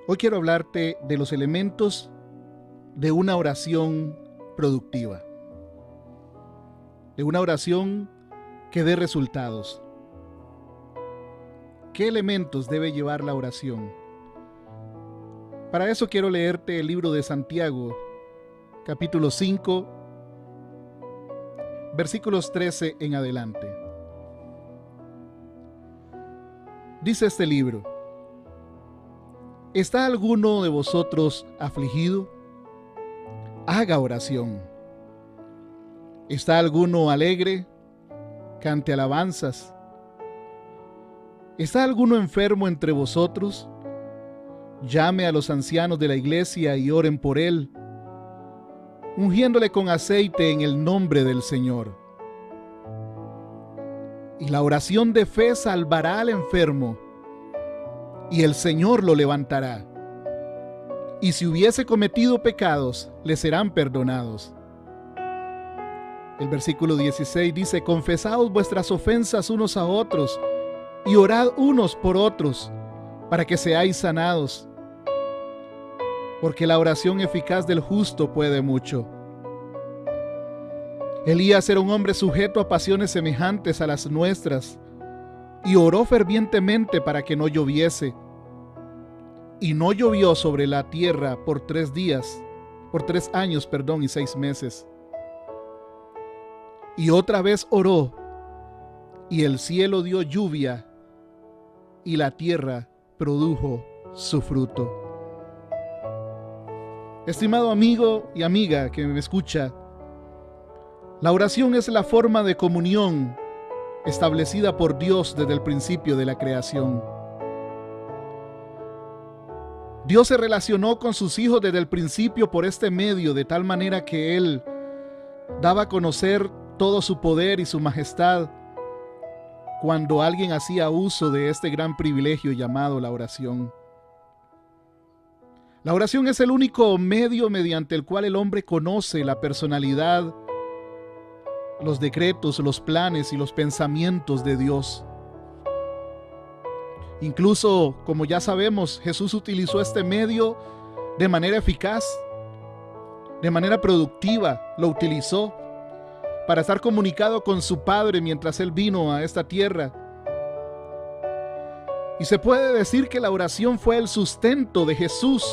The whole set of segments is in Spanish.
Hoy quiero hablarte de los elementos de una oración productiva, de una oración que dé resultados. ¿Qué elementos debe llevar la oración? Para eso quiero leerte el libro de Santiago, capítulo 5, versículos 13 en adelante. Dice este libro: ¿está alguno de vosotros afligido? Haga oración. ¿Está alguno alegre? Cante alabanzas. ¿Está alguno enfermo entre vosotros? Llame a los ancianos de la iglesia y oren por él, ungiéndole con aceite en el nombre del Señor. Y la oración de fe salvará al enfermo, y el Señor lo levantará. Y si hubiese cometido pecados, le serán perdonados. El versículo 16 dice: confesaos vuestras ofensas unos a otros, y orad unos por otros, para que seáis sanados. Porque la oración eficaz del justo puede mucho. Elías era un hombre sujeto a pasiones semejantes a las nuestras, y oró fervientemente para que no lloviese. Y no llovió sobre la tierra por 3 años y 6 meses. Y otra vez oró, y el cielo dio lluvia, y la tierra produjo su fruto. Estimado amigo y amiga que me escucha, la oración es la forma de comunión establecida por Dios desde el principio de la creación. Dios se relacionó con sus hijos desde el principio por este medio, de tal manera que Él daba a conocer todo su poder y su majestad cuando alguien hacía uso de este gran privilegio llamado la oración. La oración es el único medio mediante el cual el hombre conoce la personalidad, los decretos, los planes y los pensamientos de Dios. Incluso, como ya sabemos, Jesús utilizó este medio de manera eficaz, de manera productiva. Lo utilizó para estar comunicado con su Padre mientras Él vino a esta tierra. Y se puede decir que la oración fue el sustento de Jesús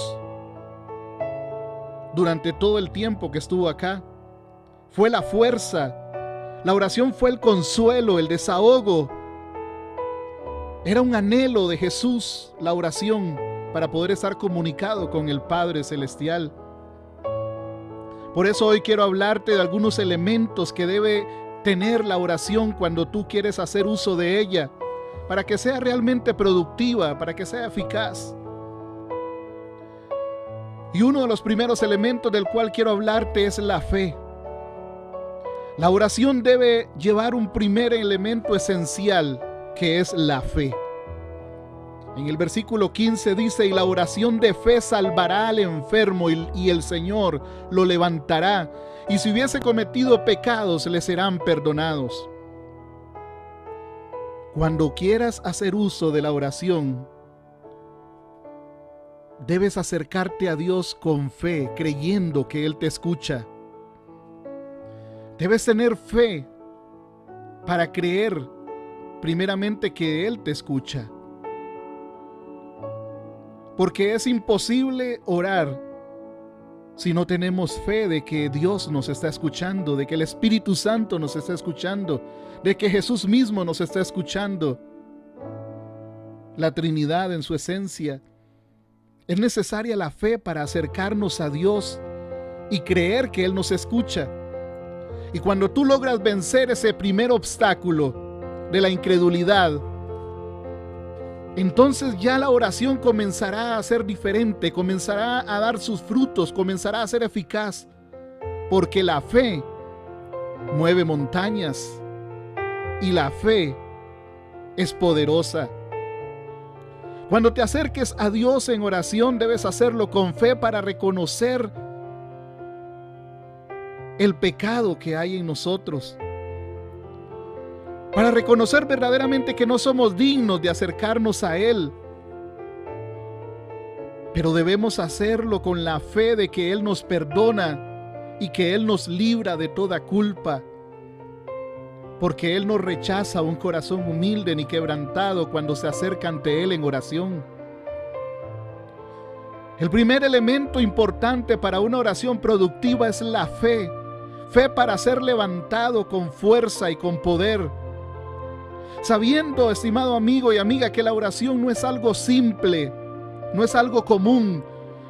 durante todo el tiempo que estuvo acá. Fue la fuerza. La oración fue el consuelo, el desahogo. Era un anhelo de Jesús, la oración, para poder estar comunicado con el Padre Celestial. Por eso hoy quiero hablarte de algunos elementos que debe tener la oración cuando tú quieres hacer uso de ella, para que sea realmente productiva, para que sea eficaz. Y uno de los primeros elementos del cual quiero hablarte es la fe. La oración debe llevar un primer elemento esencial, que es la fe. En el versículo 15 dice: y la oración de fe salvará al enfermo, y el Señor lo levantará, y si hubiese cometido pecados le serán perdonados. Cuando quieras hacer uso de la oración, debes acercarte a Dios con fe, creyendo que Él te escucha. Debes tener fe para creer primeramente que Él te escucha. Porque es imposible orar si no tenemos fe de que Dios nos está escuchando, de que el Espíritu Santo nos está escuchando, de que Jesús mismo nos está escuchando. La Trinidad en su esencia. Es necesaria la fe para acercarnos a Dios y creer que Él nos escucha. Y cuando tú logras vencer ese primer obstáculo de la incredulidad, entonces ya la oración comenzará a ser diferente, comenzará a dar sus frutos, comenzará a ser eficaz, porque la fe mueve montañas y la fe es poderosa. Cuando te acerques a Dios en oración, debes hacerlo con fe para reconocer el pecado que hay en nosotros, para reconocer verdaderamente que no somos dignos de acercarnos a Él, Pero debemos hacerlo con la fe de que Él nos perdona y que Él nos libra de toda culpa. Porque Él no rechaza un corazón humilde ni quebrantado cuando se acerca ante Él en oración. El primer elemento importante para una oración productiva es la fe. Fe para ser levantado con fuerza y con poder. Sabiendo, estimado amigo y amiga, que la oración no es algo simple, no es algo común,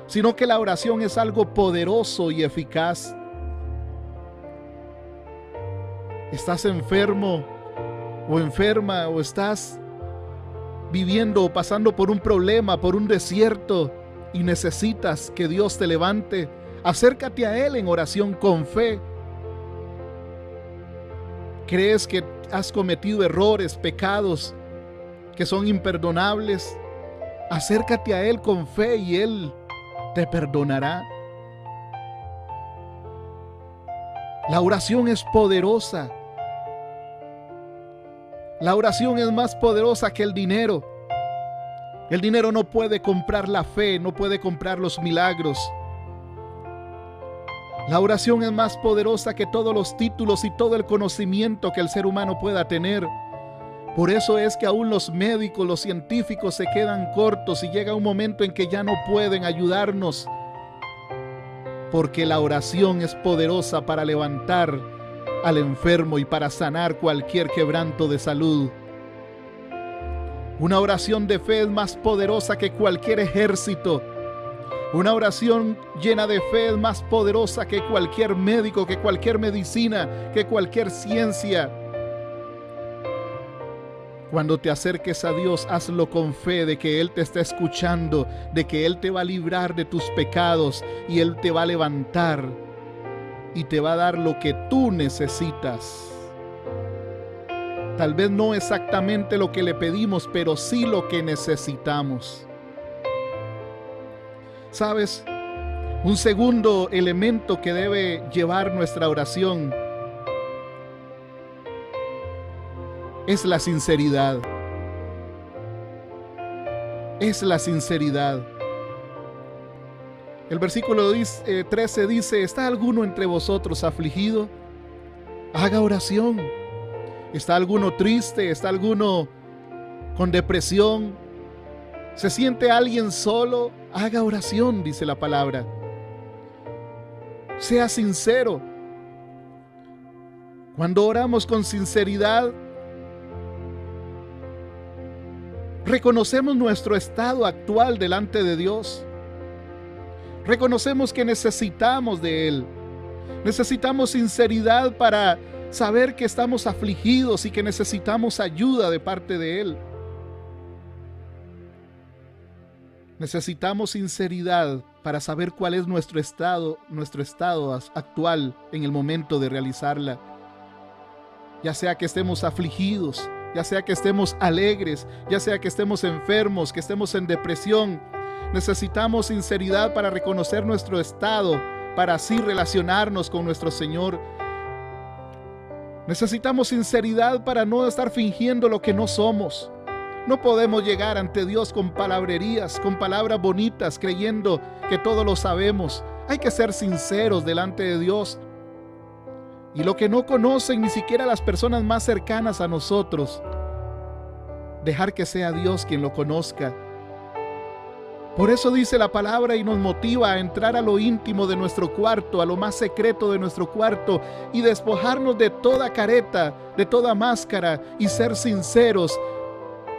sino que la oración es algo poderoso y eficaz. ¿Estás enfermo o enferma o estás viviendo o pasando por un problema, por un desierto y necesitas que Dios te levante? Acércate a Él en oración con fe. ¿Crees que has cometido errores, pecados que son imperdonables? Acércate a Él con fe y Él te perdonará. La oración es poderosa. La oración es más poderosa que el dinero. El dinero no puede comprar la fe, no puede comprar los milagros. La oración es más poderosa que todos los títulos y todo el conocimiento que el ser humano pueda tener. Por eso es que aún los médicos, los científicos se quedan cortos y llega un momento en que ya no pueden ayudarnos. Porque la oración es poderosa para levantar al enfermo y para sanar cualquier quebranto de salud. Una oración de fe es más poderosa que cualquier ejército. Una oración llena de fe es más poderosa que cualquier médico, que cualquier medicina, que cualquier ciencia. Cuando te acerques a Dios, hazlo con fe de que Él te está escuchando, de que Él te va a librar de tus pecados y Él te va a levantar y te va a dar lo que tú necesitas. Tal vez no exactamente lo que le pedimos, pero sí lo que necesitamos. ¿Sabes? Un segundo elemento que debe llevar nuestra oración es la sinceridad. Es la sinceridad. El versículo 13 dice: ¿está alguno entre vosotros afligido? Haga oración. ¿Está alguno triste? ¿Está alguno con depresión? ¿Se siente alguien solo? Haga oración, dice la palabra. Sea sincero. Cuando oramos con sinceridad, reconocemos nuestro estado actual delante de Dios. Reconocemos que necesitamos de Él. Necesitamos sinceridad para saber que estamos afligidos y que necesitamos ayuda de parte de Él. Necesitamos sinceridad para saber cuál es nuestro estado actual en el momento de realizarla. Ya sea que estemos afligidos, ya sea que estemos alegres, ya sea que estemos enfermos, que estemos en depresión. Necesitamos sinceridad para reconocer nuestro estado, para así relacionarnos con nuestro Señor. Necesitamos sinceridad para no estar fingiendo lo que no somos. No podemos llegar ante Dios con palabrerías, con palabras bonitas, creyendo que todo lo sabemos. Hay que ser sinceros delante de Dios. Y lo que no conocen ni siquiera las personas más cercanas a nosotros, dejar que sea Dios quien lo conozca. Por eso dice la palabra y nos motiva a entrar a lo íntimo de nuestro cuarto, a lo más secreto de nuestro cuarto y despojarnos de toda careta, de toda máscara y ser sinceros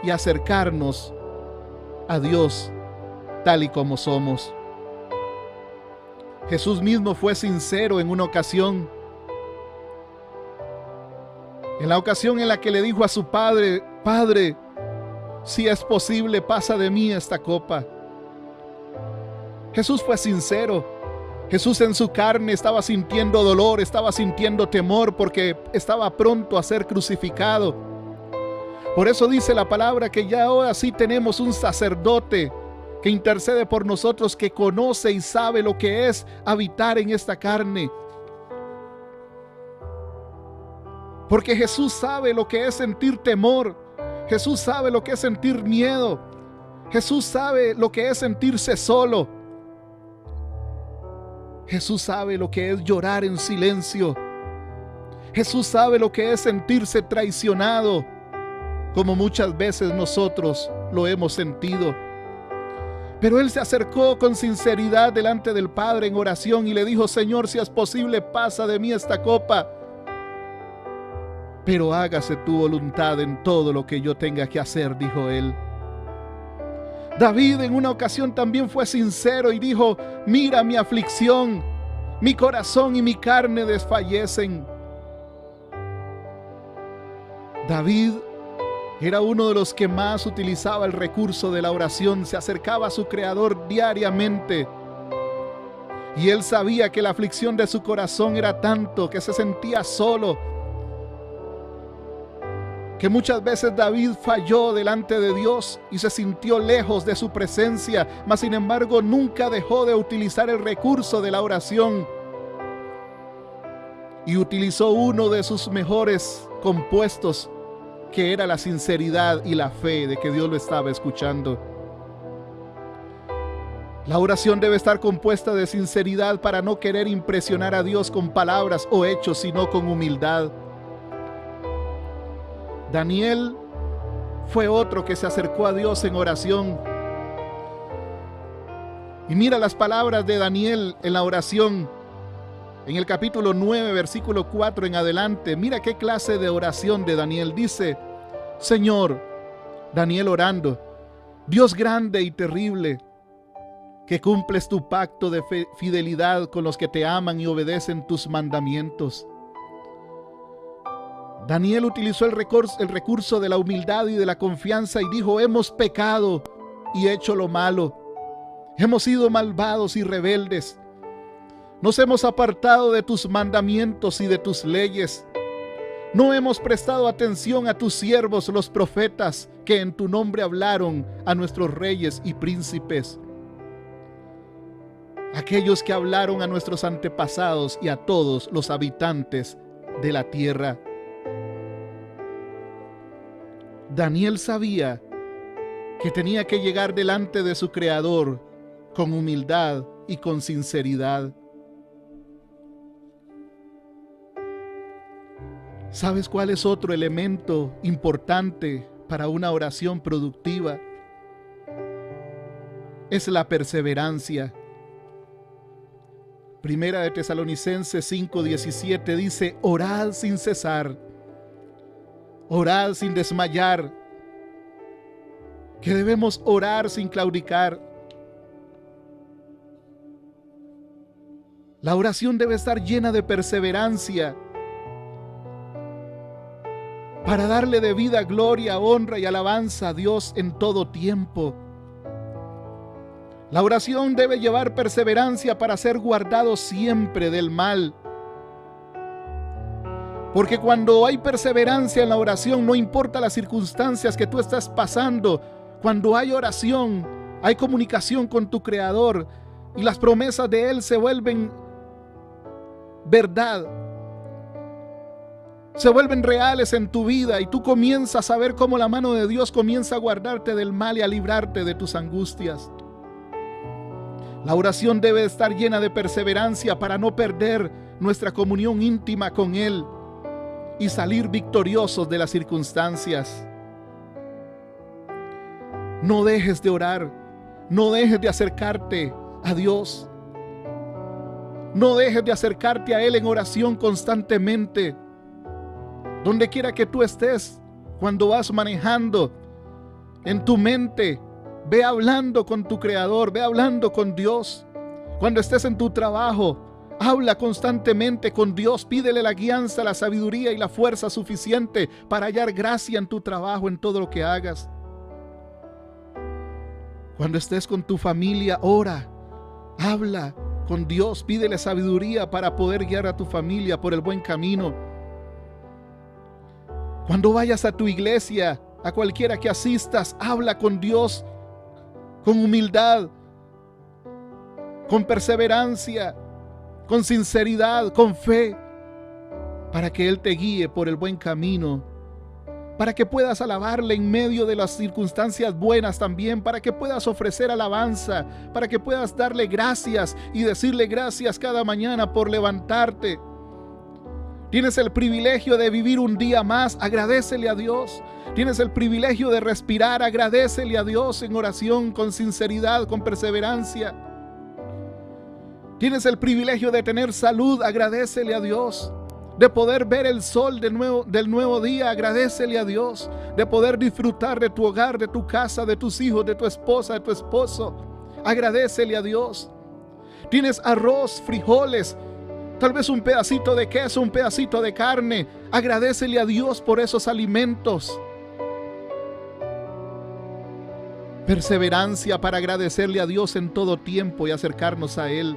y acercarnos a Dios tal y como somos. Jesús mismo fue sincero en una ocasión. En la ocasión en la que le dijo a su Padre: Padre, si es posible, pasa de mí esta copa. Jesús fue sincero. Jesús en su carne estaba sintiendo dolor, estaba sintiendo temor porque estaba pronto a ser crucificado. Por eso dice la palabra que ya ahora sí tenemos un sacerdote que intercede por nosotros, que conoce y sabe lo que es habitar en esta carne. Porque Jesús sabe lo que es sentir temor. Jesús sabe lo que es sentir miedo. Jesús sabe lo que es sentirse solo. Jesús sabe lo que es llorar en silencio. Jesús sabe lo que es sentirse traicionado, como muchas veces nosotros lo hemos sentido. Pero Él se acercó con sinceridad delante del Padre en oración y le dijo: Señor, si es posible, pasa de mí esta copa, pero hágase tu voluntad en todo lo que yo tenga que hacer, dijo Él. David en una ocasión también fue sincero y dijo: mira mi aflicción, mi corazón y mi carne desfallecen. David era uno de los que más utilizaba el recurso de la oración, se acercaba a su Creador diariamente. Y él sabía que la aflicción de su corazón era tanto que se sentía solo, que muchas veces David falló delante de Dios y se sintió lejos de su presencia, mas sin embargo nunca dejó de utilizar el recurso de la oración. Y utilizó uno de sus mejores compuestos, que era la sinceridad y la fe de que Dios lo estaba escuchando. La oración debe estar compuesta de sinceridad para no querer impresionar a Dios con palabras o hechos, sino con humildad. Daniel fue otro que se acercó a Dios en oración. Y mira las palabras de Daniel en la oración. En el capítulo 9, versículo 4 en adelante, mira qué clase de oración de Daniel. Dice: Señor, Daniel orando, Dios grande y terrible, que cumples tu pacto de fidelidad con los que te aman y obedecen tus mandamientos. Daniel utilizó el recurso de la humildad y de la confianza y dijo: hemos pecado y hecho lo malo. Hemos sido malvados y rebeldes. Nos hemos apartado de tus mandamientos y de tus leyes. No hemos prestado atención a tus siervos, los profetas, que en tu nombre hablaron a nuestros reyes y príncipes. Aquellos que hablaron a nuestros antepasados y a todos los habitantes de la tierra. Daniel sabía que tenía que llegar delante de su Creador con humildad y con sinceridad. ¿Sabes cuál es otro elemento importante para una oración productiva? Es la perseverancia. Primera de Tesalonicenses 5:17 dice: orad sin cesar, orad sin desmayar, que debemos orar sin claudicar. La oración debe estar llena de perseverancia para darle debida gloria, honra y alabanza a Dios en todo tiempo. La oración debe llevar perseverancia para ser guardado siempre del mal. Porque cuando hay perseverancia en la oración, no importa las circunstancias que tú estás pasando, cuando hay oración, hay comunicación con tu Creador y las promesas de Él se vuelven verdad. Se vuelven reales en tu vida y tú comienzas a ver cómo la mano de Dios comienza a guardarte del mal y a librarte de tus angustias. La oración debe estar llena de perseverancia para no perder nuestra comunión íntima con Él y salir victoriosos de las circunstancias. No dejes de orar, no dejes de acercarte a Dios. No dejes de acercarte a Él en oración constantemente. Donde quiera que tú estés, cuando vas manejando, en tu mente, ve hablando con tu Creador, ve hablando con Dios. Cuando estés en tu trabajo, habla constantemente con Dios, pídele la guianza, la sabiduría y la fuerza suficiente para hallar gracia en tu trabajo, en todo lo que hagas. Cuando estés con tu familia, ora, habla con Dios, pídele sabiduría para poder guiar a tu familia por el buen camino. Cuando vayas a tu iglesia, a cualquiera que asistas, habla con Dios con humildad, con perseverancia, con sinceridad, con fe, para que Él te guíe por el buen camino para que puedas alabarle en medio de las circunstancias buenas también, para que puedas ofrecer alabanza, para que puedas darle gracias y decirle gracias cada mañana por levantarte. Tienes el privilegio de vivir un día más, agradécele a Dios. Tienes el privilegio de respirar, agradécele a Dios en oración, con sinceridad, con perseverancia. Tienes el privilegio de tener salud, agradécele a Dios. De poder ver el sol del nuevo día, agradécele a Dios. De poder disfrutar de tu hogar, de tu casa, de tus hijos, de tu esposa, de tu esposo, agradécele a Dios. Tienes arroz, frijoles, tal vez un pedacito de queso, un pedacito de carne, agradécele a Dios por esos alimentos. Perseverancia para agradecerle a Dios en todo tiempo y acercarnos a Él.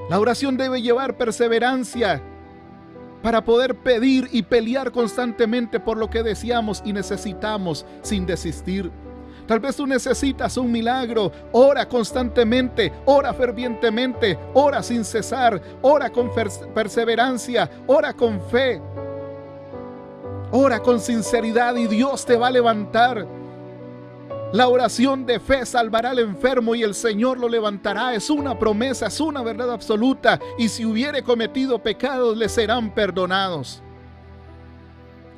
La oración debe llevar perseverancia para poder pedir y pelear constantemente por lo que deseamos y necesitamos sin desistir. Tal vez tú necesitas un milagro. Ora constantemente, ora fervientemente, ora sin cesar, ora con perseverancia, ora con fe, ora con sinceridad y Dios te va a levantar. La oración de fe salvará al enfermo y el Señor lo levantará. Es una promesa, es una verdad absoluta. Y si hubiere cometido pecados, le serán perdonados.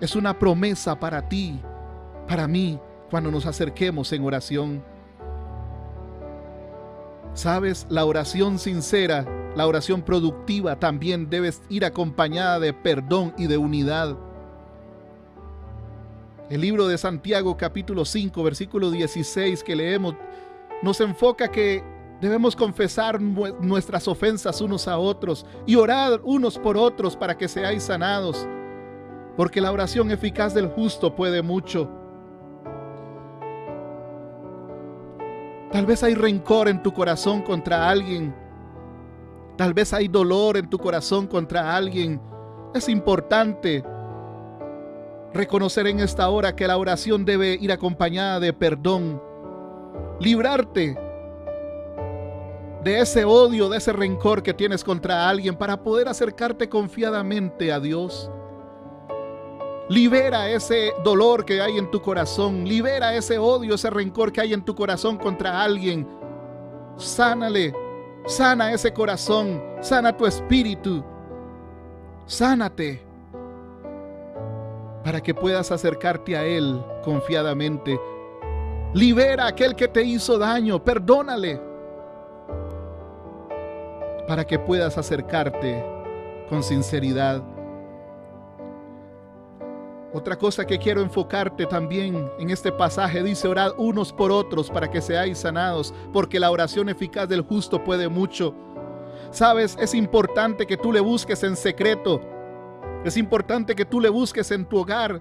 Es una promesa para ti, para mí, cuando nos acerquemos en oración. ¿Sabes? La oración sincera, la oración productiva también debe ir acompañada de perdón y de unidad. El libro de Santiago capítulo 5 versículo 16 que leemos nos enfoca que debemos confesar nuestras ofensas unos a otros y orar unos por otros para que seáis sanados, porque la oración eficaz del justo puede mucho. Tal vez hay rencor en tu corazón contra alguien, tal vez hay dolor en tu corazón contra alguien. Es importante reconocer en esta hora que la oración debe ir acompañada de perdón. Librarte de ese odio, de ese rencor que tienes contra alguien para poder acercarte confiadamente a Dios. Libera ese dolor que hay en tu corazón. Libera ese odio, ese rencor que hay en tu corazón contra alguien. Sánale. Sana ese corazón. Sana tu espíritu. Sánate, para que puedas acercarte a Él confiadamente. Libera a aquel que te hizo daño, perdónale, para que puedas acercarte con sinceridad. Otra cosa que quiero enfocarte también en este pasaje dice: orad unos por otros para que seáis sanados, porque la oración eficaz del justo puede mucho. Sabes, es importante que tú le busques en secreto. Es importante que tú le busques en tu hogar.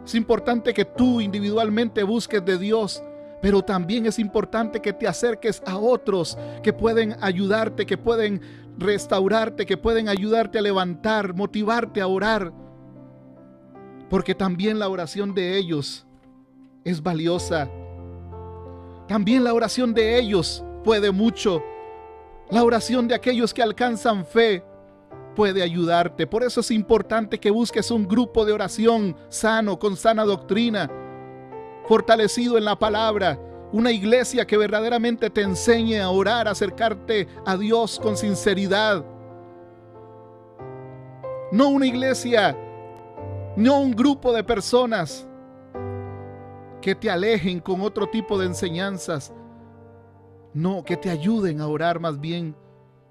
Es importante que tú individualmente busques de Dios. Pero también es importante que te acerques a otros que pueden ayudarte, que pueden restaurarte, que pueden ayudarte a levantar, motivarte a orar. Porque también la oración de ellos es valiosa. También la oración de ellos puede mucho. La oración de aquellos que alcanzan fe puede ayudarte. Por eso es importante que busques un grupo de oración sano, con sana doctrina, fortalecido en la palabra. Una iglesia que verdaderamente te enseñe a orar, a acercarte a Dios con sinceridad. No una iglesia, no un grupo de personas que te alejen con otro tipo de enseñanzas. No, que te ayuden a orar más bien,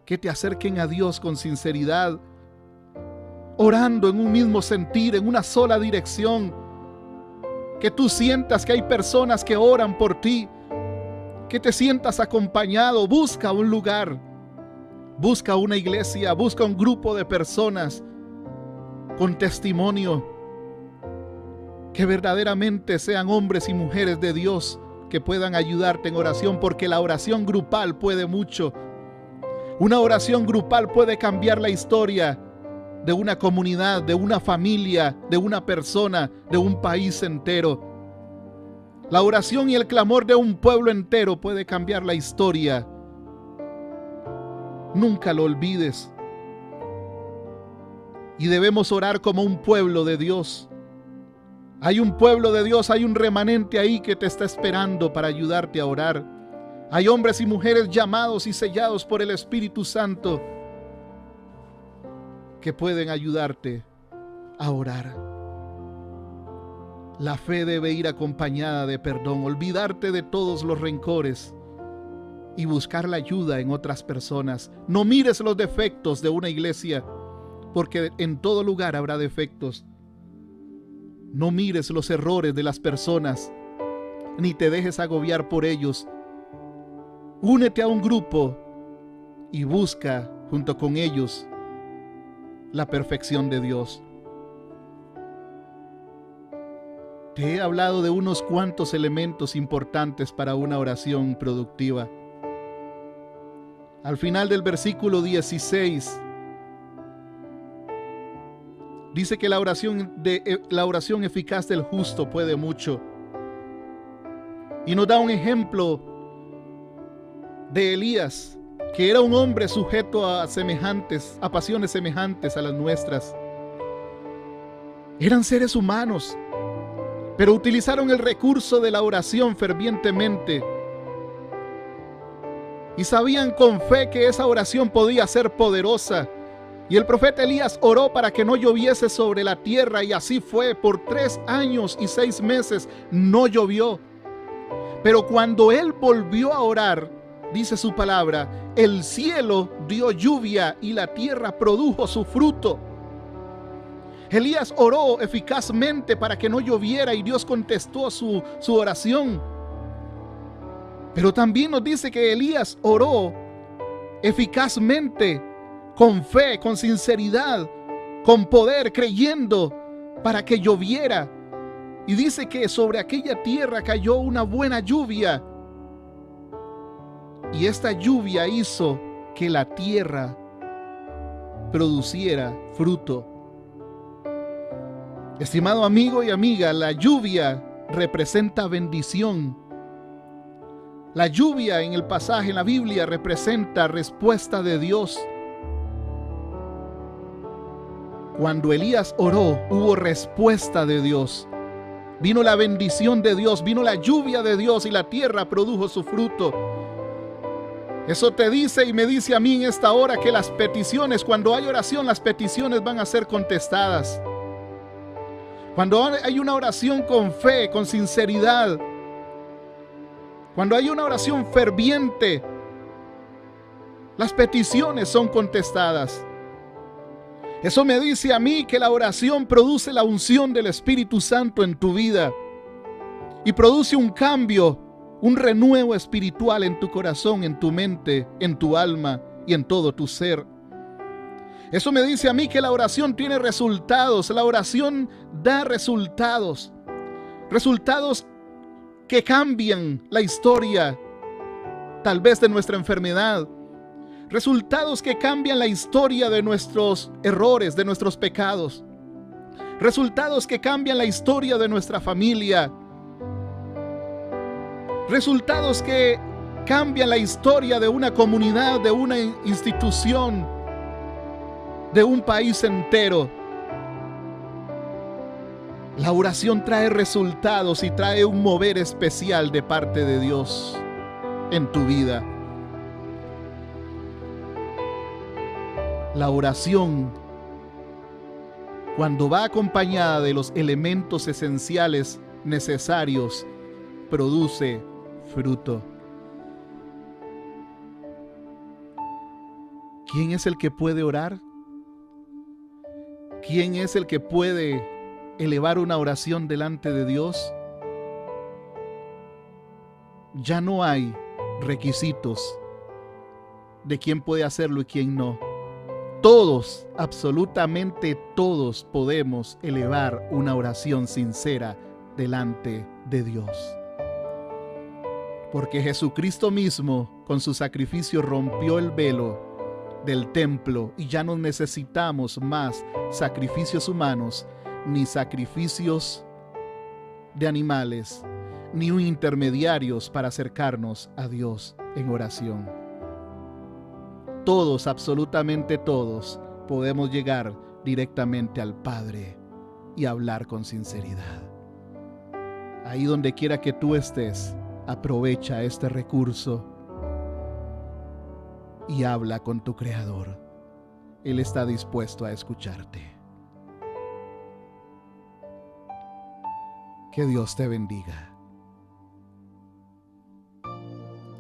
que te acerquen a Dios con sinceridad, orando en un mismo sentir, en una sola dirección. Que tú sientas que hay personas que oran por ti, que te sientas acompañado. Busca un lugar, busca una iglesia, busca un grupo de personas con testimonio, que verdaderamente sean hombres y mujeres de Dios, que puedan ayudarte en oración, porque la oración grupal puede mucho. Una oración grupal puede cambiar la historia de una comunidad, de una familia, de una persona, de un país entero. La oración y el clamor de un pueblo entero puede cambiar la historia. Nunca lo olvides. Y debemos orar como un pueblo de Dios. Hay un pueblo de Dios, hay un remanente ahí que te está esperando para ayudarte a orar. Hay hombres y mujeres llamados y sellados por el Espíritu Santo que pueden ayudarte a orar. La fe debe ir acompañada de perdón, olvidarte de todos los rencores y buscar la ayuda en otras personas. No mires los defectos de una iglesia, porque en todo lugar habrá defectos. No mires los errores de las personas, ni te dejes agobiar por ellos. Únete a un grupo y busca junto con ellos la perfección de Dios. Te he hablado de unos cuantos elementos importantes para una oración productiva. Al final del versículo 16 dice que la oración eficaz del justo puede mucho. Y nos da un ejemplo de Elías, que era un hombre sujeto a pasiones semejantes a las nuestras. Eran seres humanos, pero utilizaron el recurso de la oración fervientemente. Y sabían con fe que esa oración podía ser poderosa. Y el profeta Elías oró para que no lloviese sobre la tierra, y así fue. Por 3 años y 6 meses no llovió. Pero cuando él volvió a orar, dice su palabra, el cielo dio lluvia y la tierra produjo su fruto. Elías oró eficazmente para que no lloviera y Dios contestó su oración. Pero también nos dice que Elías oró eficazmente, con fe, con sinceridad, con poder, creyendo para que lloviera. Y dice que sobre aquella tierra cayó una buena lluvia. Y esta lluvia hizo que la tierra produciera fruto. Estimado amigo y amiga, la lluvia representa bendición. La lluvia en el pasaje en la Biblia representa respuesta de Dios. Cuando Elías oró, hubo respuesta de Dios. Vino la bendición de Dios, vino la lluvia de Dios y la tierra produjo su fruto. Eso te dice y me dice a mí en esta hora que las peticiones, cuando hay oración, las peticiones van a ser contestadas. Cuando hay una oración con fe, con sinceridad, cuando hay una oración ferviente, las peticiones son contestadas. Eso me dice a mí que la oración produce la unción del Espíritu Santo en tu vida y produce un cambio, un renuevo espiritual en tu corazón, en tu mente, en tu alma y en todo tu ser. Eso me dice a mí que la oración tiene resultados. La oración da resultados. Resultados que cambian la historia, tal vez de nuestra enfermedad. Resultados que cambian la historia de nuestros errores, de nuestros pecados. Resultados que cambian la historia de nuestra familia. Resultados que cambian la historia de una comunidad, de una institución, de un país entero. La oración trae resultados y trae un mover especial de parte de Dios en tu vida. La oración, cuando va acompañada de los elementos esenciales necesarios, produce fruto. ¿Quién es el que puede orar? ¿Quién es el que puede elevar una oración delante de Dios? Ya no hay requisitos de quién puede hacerlo y quién no. Todos, absolutamente todos, podemos elevar una oración sincera delante de Dios. Porque Jesucristo mismo, con su sacrificio, rompió el velo del templo y ya no necesitamos más sacrificios humanos, ni sacrificios de animales, ni intermediarios para acercarnos a Dios en oración. Todos, absolutamente todos, podemos llegar directamente al Padre y hablar con sinceridad. Ahí donde quiera que tú estés, aprovecha este recurso y habla con tu Creador. Él está dispuesto a escucharte. Que Dios te bendiga.